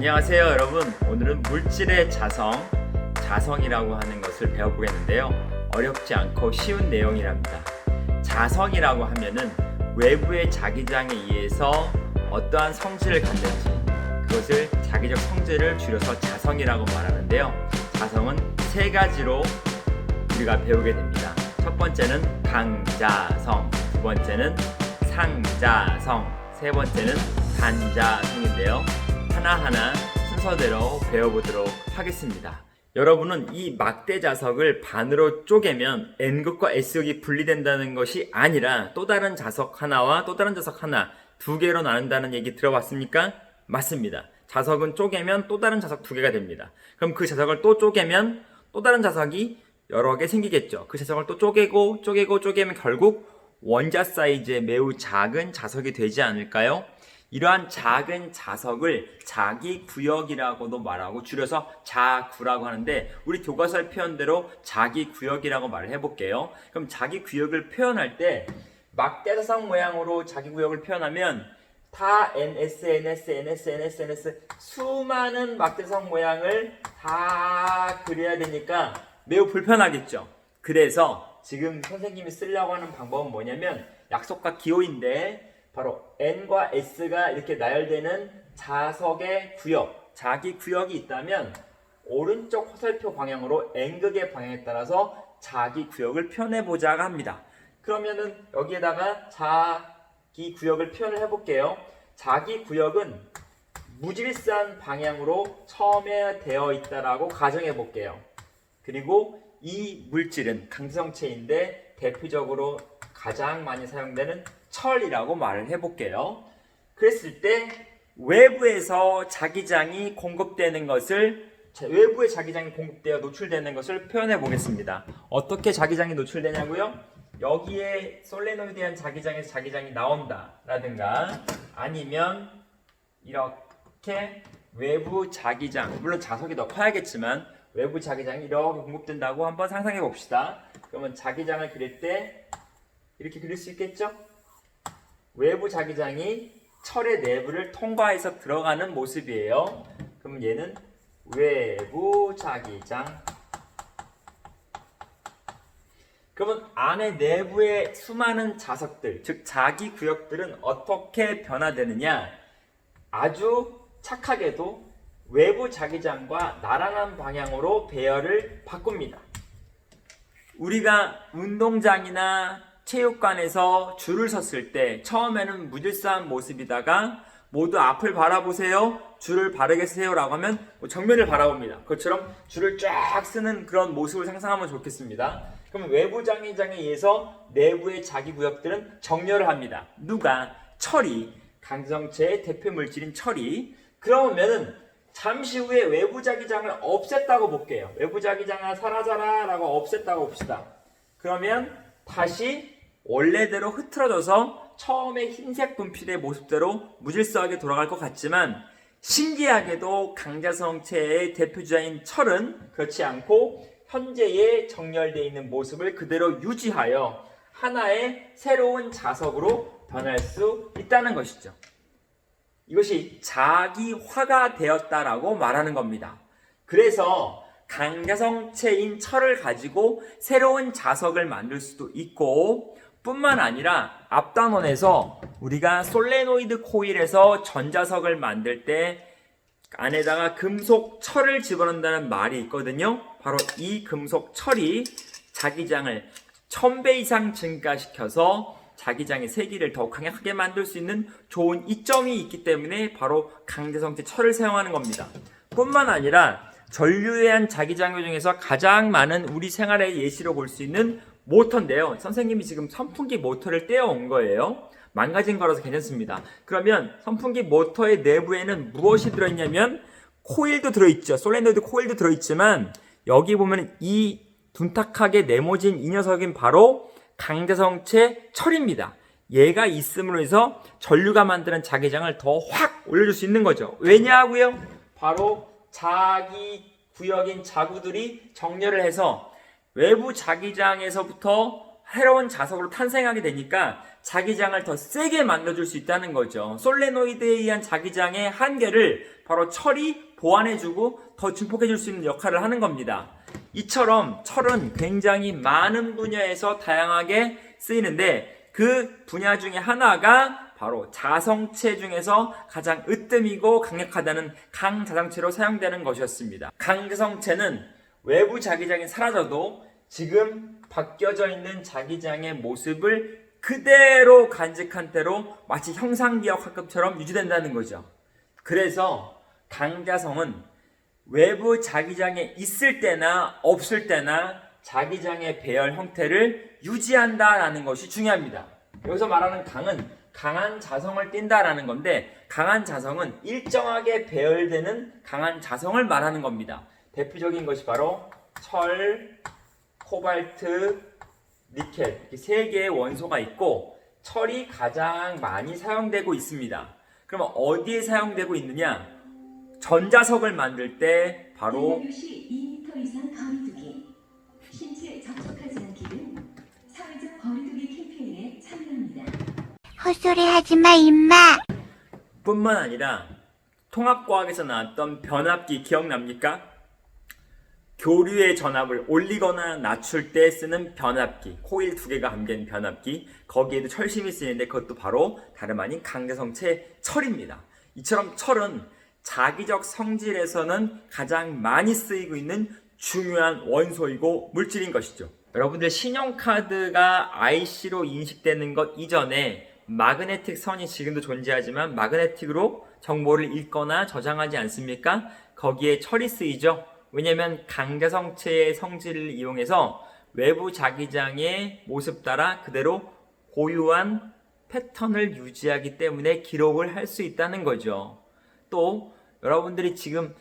안녕하세요 여러분. 오늘은 물질의 자성이라고 하는 것을 배워보겠는데요. 어렵지 않고 쉬운 내용이랍니다. 자성이라고 하면은 외부의 자기장에 의해서 어떠한 성질을 갖는지 그것을 자기적 성질을 줄여서 자성이라고 말하는데요. 자성은 세 가지로 우리가 배우게 됩니다. 첫 번째는 강자성, 두 번째는 상자성, 세 번째는 반자성인데요. 하나하나 순서대로 배워보도록 하겠습니다. 여러분은 이 막대자석을 반으로 쪼개면 N극과 S극이 분리된다는 것이 아니라 또 다른 자석 하나와 또 다른 자석 하나 두 개로 나눈다는 얘기 들어봤습니까? 맞습니다. 자석은 쪼개면 또 다른 자석 두 개가 됩니다. 그럼 그 자석을 또 쪼개면 또 다른 자석이 여러 개 생기겠죠. 그 자석을 또 쪼개면 결국 원자 사이즈의 매우 작은 자석이 되지 않을까요? 이러한 작은 자석을 자기구역이라고도 말하고 줄여서 자구라고 하는데 우리 교과서의 표현대로 자기구역이라고 말을 해볼게요. 그럼 자기구역을 표현할 때 막대자석 모양으로 자기구역을 표현하면 다 NS 수많은 막대자석 모양을 다 그려야 되니까 매우 불편하겠죠. 그래서 지금 선생님이 쓰려고 하는 방법은 뭐냐면 약속과 기호인데 바로 N과 S가 이렇게 나열되는 자석의 구역, 자기 구역이 있다면 오른쪽 화살표 방향으로 N극의 방향에 따라서 자기 구역을 표현해보자가 합니다. 그러면은 여기에다가 자기 구역을 표현을 해볼게요. 자기 구역은 무질서한 방향으로 처음에 되어 있다라고 가정해볼게요. 그리고 이 물질은 강성체인데 대표적으로 가장 많이 사용되는 철이라고 말을 해볼게요. 그랬을 때 외부에서 자기장이 공급되는 것을 외부의 자기장이 공급되어 노출되는 것을 표현해 보겠습니다. 어떻게 자기장이 노출되냐고요? 여기에 솔레노이드한 자기장에서 자기장이 나온다 라든가 아니면 이렇게 외부 자기장, 물론 자석이 더 커야겠지만 외부 자기장이 이렇게 공급된다고 한번 상상해 봅시다. 그러면 자기장을 그릴 때 이렇게 그릴 수 있겠죠? 외부 자기장이 철의 내부를 통과해서 들어가는 모습이에요. 그럼 얘는 외부 자기장. 그러면 안에 내부의 수많은 자석들, 즉 자기 구역들은 어떻게 변화되느냐? 아주 착하게도 외부 자기장과 나란한 방향으로 배열을 바꿉니다. 우리가 운동장이나 체육관에서 줄을 섰을 때 처음에는 무질서한 모습이다가 모두 앞을 바라보세요, 줄을 바르게 쓰세요 라고 하면 정면을 바라봅니다. 그것처럼 줄을 쫙 쓰는 그런 모습을 상상하면 좋겠습니다. 그럼 외부 자기장에 의해서 내부의 자기 구역들은 정렬을 합니다. 누가? 철이, 강성체의 대표 물질인 철이. 그러면은 잠시 후에 외부 자기장을 없앴다고 볼게요. 외부 자기장아 사라져라 라고 없앴다고 봅시다. 그러면 다시 원래대로 흐트러져서 처음에 흰색 분필의 모습대로 무질서하게 돌아갈 것 같지만 신기하게도 강자성체의 대표주자인 철은 그렇지 않고 현재의 정렬되어 있는 모습을 그대로 유지하여 하나의 새로운 자석으로 변할 수 있다는 것이죠. 이것이 자기화가 되었다라고 말하는 겁니다. 그래서 강자성체인 철을 가지고 새로운 자석을 만들 수도 있고 뿐만 아니라 앞단원에서 우리가 솔레노이드 코일에서 전자석을 만들 때 안에다가 금속 철을 집어넣는다는 말이 있거든요. 바로 이 금속 철이 자기장을 1000배 이상 증가시켜서 자기장의 세기를 더욱 강력하게 만들 수 있는 좋은 이점이 있기 때문에 바로 강자성체 철을 사용하는 겁니다. 뿐만 아니라 전류에 의한 자기장류 중에서 가장 많은 우리 생활의 예시로 볼 수 있는 모터인데요. 선생님이 지금 선풍기 모터를 떼어온 거예요. 망가진 거라서 괜찮습니다. 그러면 선풍기 모터의 내부에는 무엇이 들어있냐면 코일도 들어있죠. 솔레노이드 코일도 들어있지만 여기 보면 이 둔탁하게 네모진 이 녀석은 바로 강자성체 철입니다. 얘가 있음으로 해서 전류가 만드는 자기장을 더 확 올려줄 수 있는 거죠. 왜냐고요? 바로 자기 구역인 자구들이 정렬을 해서 외부 자기장에서부터 새로운 자석으로 탄생하게 되니까 자기장을 더 세게 만들어줄 수 있다는 거죠. 솔레노이드에 의한 자기장의 한계를 바로 철이 보완해주고 더 증폭해줄 수 있는 역할을 하는 겁니다. 이처럼 철은 굉장히 많은 분야에서 다양하게 쓰이는데 그 분야 중에 하나가 바로 자성체 중에서 가장 으뜸이고 강력하다는 강자성체로 사용되는 것이었습니다. 강자성체는 외부 자기장이 사라져도 지금 바뀌어져 있는 자기장의 모습을 그대로 간직한 채로 마치 형상기억학급처럼 유지된다는 거죠. 그래서 강자성은 외부 자기장에 있을 때나 없을 때나 자기장의 배열 형태를 유지한다라는 것이 중요합니다. 여기서 말하는 강은 강한 자성을 띈다라는 건데, 강한 자성은 일정하게 배열되는 강한 자성을 말하는 겁니다. 대표적인 것이 바로 철, 코발트, 니켈, 이렇게 세 개의 원소가 있고 철이 가장 많이 사용되고 있습니다. 그러면 어디에 사용되고 있느냐? 전자석을 만들 때 바로 2m 이상 거리두기, 신체 접촉하지 않기 등 사회적 거리두기 캠페인에 참여합니다. 헛소리 하지마 임마. 뿐만 아니라 통합과학에서 나왔던 변압기 기억납니까? 교류의 전압을 올리거나 낮출 때 쓰는 변압기, 코일 2개가 함께한 변압기, 거기에도 철심이 쓰이는데 그것도 바로 다름 아닌 강자성체 철입니다. 이처럼 철은 자기적 성질에서는 가장 많이 쓰이고 있는 중요한 원소이고 물질인 것이죠. 여러분들 신용카드가 IC로 인식되는 것 이전에 마그네틱 선이 지금도 존재하지만 마그네틱으로 정보를 읽거나 저장하지 않습니까? 거기에 철이 쓰이죠. 왜냐하면 강자성체의 성질을 이용해서 외부 자기장의 모습 따라 그대로 고유한 패턴을 유지하기 때문에 기록을 할 수 있다는 거죠. 또 여러분들이 지금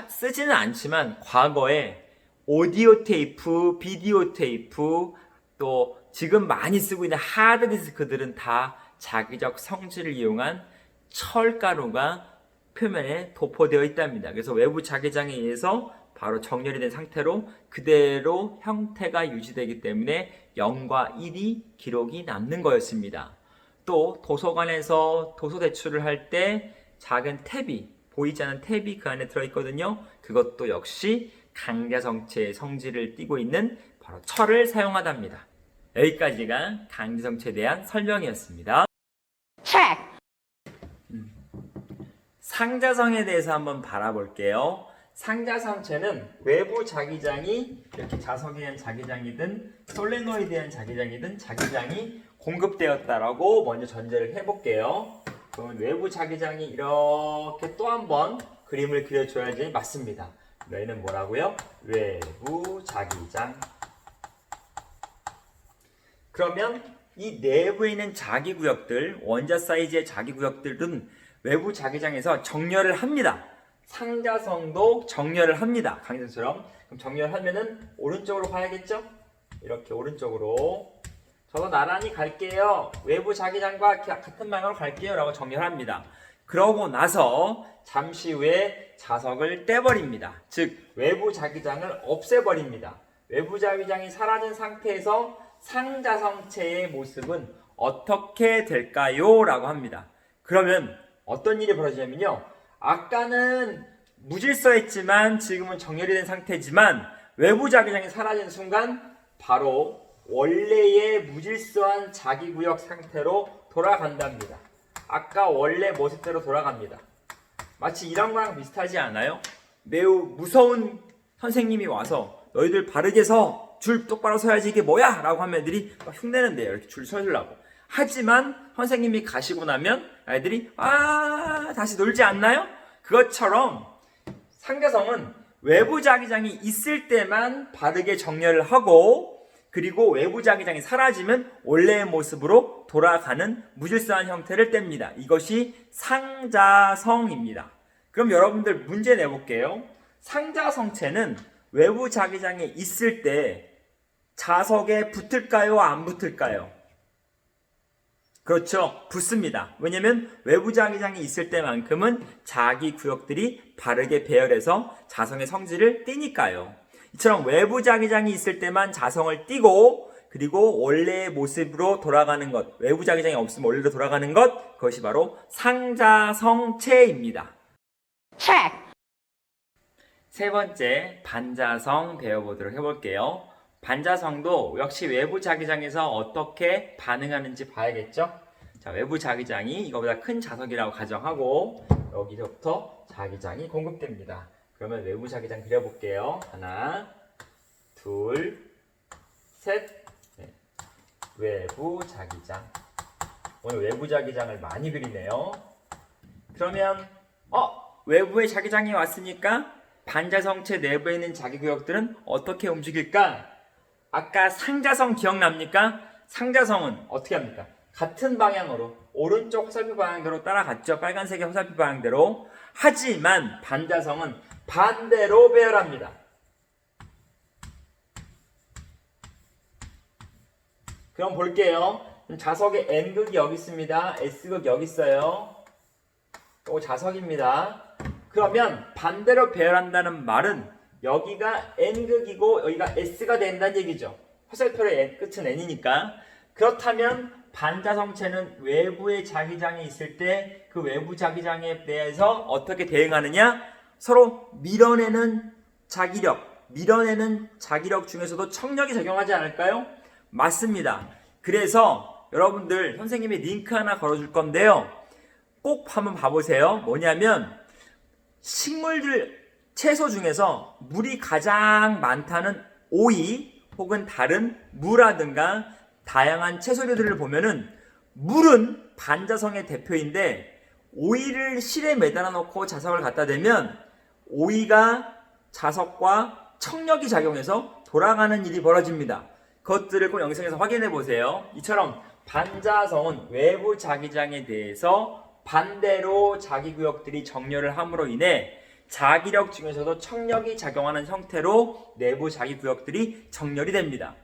쓰지는 않지만 과거에 오디오 테이프, 비디오 테이프, 또 지금 많이 쓰고 있는 하드디스크들은 다 자기적 성질을 이용한 철가루가 표면에 도포되어 있답니다. 그래서 외부 자기장에 의해서 바로 정렬이 된 상태로 그대로 형태가 유지되기 때문에 0과 1이 기록이 남는 거였습니다. 또 도서관에서 도서 대출을 할 때 작은 탭이, 보이지 않는 탭이 그 안에 들어있거든요. 그것도 역시 강자성체의 성질을 띠고 있는 바로 철을 사용하답니다. 여기까지가 강자성체에 대한 설명이었습니다. 상자성에 대해서 한번 바라볼게요. 상자성체는 외부 자기장이 이렇게 자석에 의한 자기장이든 솔레노이드에 의한 자기장이든 자기장이 공급되었다라고 먼저 전제를 해볼게요. 그러면 외부 자기장이 이렇게 또 한 번 그림을 그려줘야지 맞습니다. 얘는 뭐라고요? 외부 자기장. 그러면 이 내부에 있는 자기구역들, 원자 사이즈의 자기구역들은 외부 자기장에서 정렬을 합니다. 상자성도 정렬을 합니다. 강자성처럼. 그럼 정렬하면은 오른쪽으로 가야겠죠? 이렇게 오른쪽으로. 저도 나란히 갈게요. 외부 자기장과 같은 방향으로 갈게요. 라고 정렬합니다. 그러고 나서 잠시 후에 자석을 떼버립니다. 즉 외부 자기장을 없애버립니다. 외부 자기장이 사라진 상태에서 상자성체의 모습은 어떻게 될까요? 라고 합니다. 그러면 어떤 일이 벌어지냐면요, 아까는 무질서했지만 지금은 정렬이 된 상태지만 외부 자기장이 사라진 순간 바로 원래의 무질서한 자기구역 상태로 돌아간답니다. 아까 원래 모습대로 돌아갑니다. 마치 이런 거랑 비슷하지 않아요? 매우 무서운 선생님이 와서 너희들 바르게 서, 줄 똑바로 서야지, 이게 뭐야? 라고 하면 애들이 막 흉내낸대요. 이렇게 줄 서주려고. 하지만 선생님이 가시고 나면 아이들이 다시 놀지 않나요? 그것처럼 상자성은 외부 자기장이 있을 때만 바르게 정렬을 하고, 그리고 외부 자기장이 사라지면 원래의 모습으로 돌아가는 무질서한 형태를 뗍니다. 이것이 상자성입니다. 그럼 여러분들 문제 내볼게요. 상자성체는 외부 자기장에 있을 때 자석에 붙을까요? 안 붙을까요? 그렇죠. 붙습니다. 왜냐면 외부 자기장이 있을 때만큼은 자기 구역들이 바르게 배열해서 자성의 성질을 띠니까요. 이처럼 외부 자기장이 있을 때만 자성을 띠고 그리고 원래의 모습으로 돌아가는 것, 외부 자기장이 없으면 원래로 돌아가는 것, 그것이 바로 상자성체입니다. 세 번째, 반자성 배워보도록 해볼게요. 반자성도 역시 외부 자기장에서 어떻게 반응하는지 봐야겠죠? 자, 외부 자기장이 이거보다 큰 자석이라고 가정하고 여기서부터 자기장이 공급됩니다. 그러면 외부 자기장 그려볼게요. 하나, 둘, 셋, 넷. 외부 자기장. 오늘 외부 자기장을 많이 그리네요. 그러면 외부에 자기장이 왔으니까 반자성체 내부에 있는 자기구역들은 어떻게 움직일까? 아까 상자성 기억납니까? 상자성은 어떻게 합니까? 같은 방향으로 오른쪽 화살표 방향대로 따라갔죠. 빨간색의 화살표 방향대로. 하지만 반자성은 반대로 배열합니다. 그럼 볼게요. 자석의 N극이 여기 있습니다. S극 여기 있어요. 또 자석입니다. 그러면 반대로 배열한다는 말은 여기가 N극이고 여기가 S가 된다는 얘기죠. 화살표의 끝은 N이니까. 그렇다면 반자성체는 외부의 자기장이 있을 때 그 외부 자기장에 대해서 어떻게 대응하느냐? 서로 밀어내는 자기력 중에서도 청력이 작용하지 않을까요? 맞습니다. 그래서 여러분들 선생님이 링크 하나 걸어줄 건데요. 꼭 한번 봐보세요. 뭐냐면 식물들, 채소 중에서 물이 가장 많다는 오이 혹은 다른 무라든가 다양한 채소류들을 보면은 물은 반자성의 대표인데 오이를 실에 매달아 놓고 자석을 갖다 대면 오이가 자석과 청력이 작용해서 돌아가는 일이 벌어집니다. 그것들을 꼭 영상에서 확인해 보세요. 이처럼 반자성은 외부 자기장에 대해서 반대로 자기구역들이 정렬을 함으로 인해 자기력 중에서도 청력이 작용하는 형태로 내부 자기구역들이 정렬이 됩니다.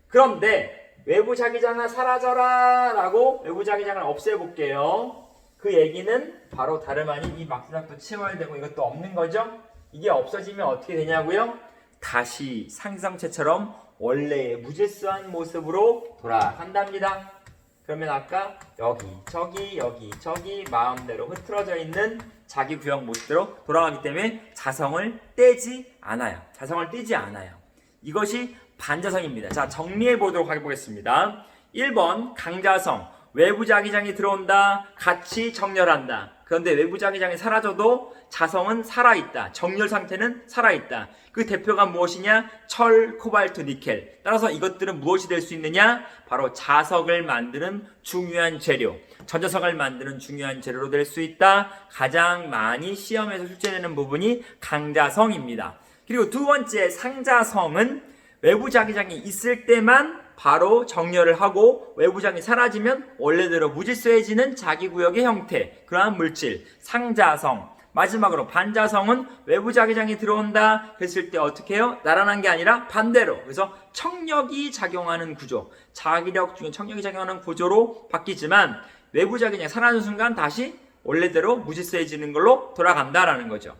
그런데 외부 자기장아 사라져라 라고 외부 자기장을 없애볼게요. 그 얘기는 바로 다름 아닌 이 막사각도 치워야 되고 이것도 없는 거죠. 이게 없어지면 어떻게 되냐고요? 다시 상자성체처럼 원래의 무질서한 모습으로 돌아간답니다. 그러면 아까 여기 저기 마음대로 흐트러져 있는 자기 구역 모습대로 돌아가기 때문에 자성을 떼지 않아요. 이것이 반자성입니다. 자, 정리해 보도록 해보겠습니다. 1번 강자성. 외부 자기장이 들어온다. 같이 정렬한다. 그런데 외부 자기장이 사라져도 자성은 살아있다. 정렬 상태는 살아있다. 그 대표가 무엇이냐? 철, 코발트, 니켈. 따라서 이것들은 무엇이 될 수 있느냐? 바로 자석을 만드는 중요한 재료, 전자석을 만드는 중요한 재료로 될 수 있다. 가장 많이 시험에서 출제되는 부분이 강자성입니다. 그리고 두 번째 상자성은 외부 자기장이 있을 때만 바로 정렬을 하고 외부 자기장이 사라지면 원래대로 무질서해지는 자기구역의 형태, 그러한 물질, 상자성. 마지막으로 반자성은 외부 자기장이 들어온다 했을 때 어떻게 해요? 나란한 게 아니라 반대로. 그래서 청력이 작용하는 구조, 자기력 중에 청력이 작용하는 구조로 바뀌지만 외부 자기장이 사라지는 순간 다시 원래대로 무질서해지는 걸로 돌아간다라는 거죠.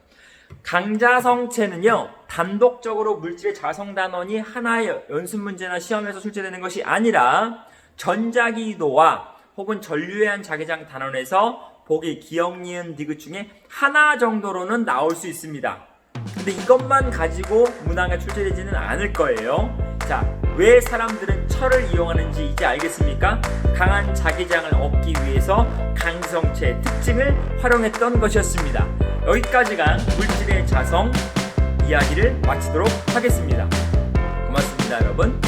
강자성체는요, 단독적으로 물질의 자성단원이 하나의 연습 문제나 시험에서 출제되는 것이 아니라 전자기도와 혹은 전류의 자기장 단원에서 보기 기억, 니은, 디귿 중에 하나 정도로는 나올 수 있습니다. 근데 이것만 가지고 문항에 출제되지는 않을 거예요. 자, 왜 사람들은 철을 이용하는지 이제 알겠습니까? 강한 자기장을 얻기 위해서 강성체의 특징을 활용했던 것이었습니다. 여기까지가 물질의 자성 이야기를 마치도록 하겠습니다. 고맙습니다, 여러분.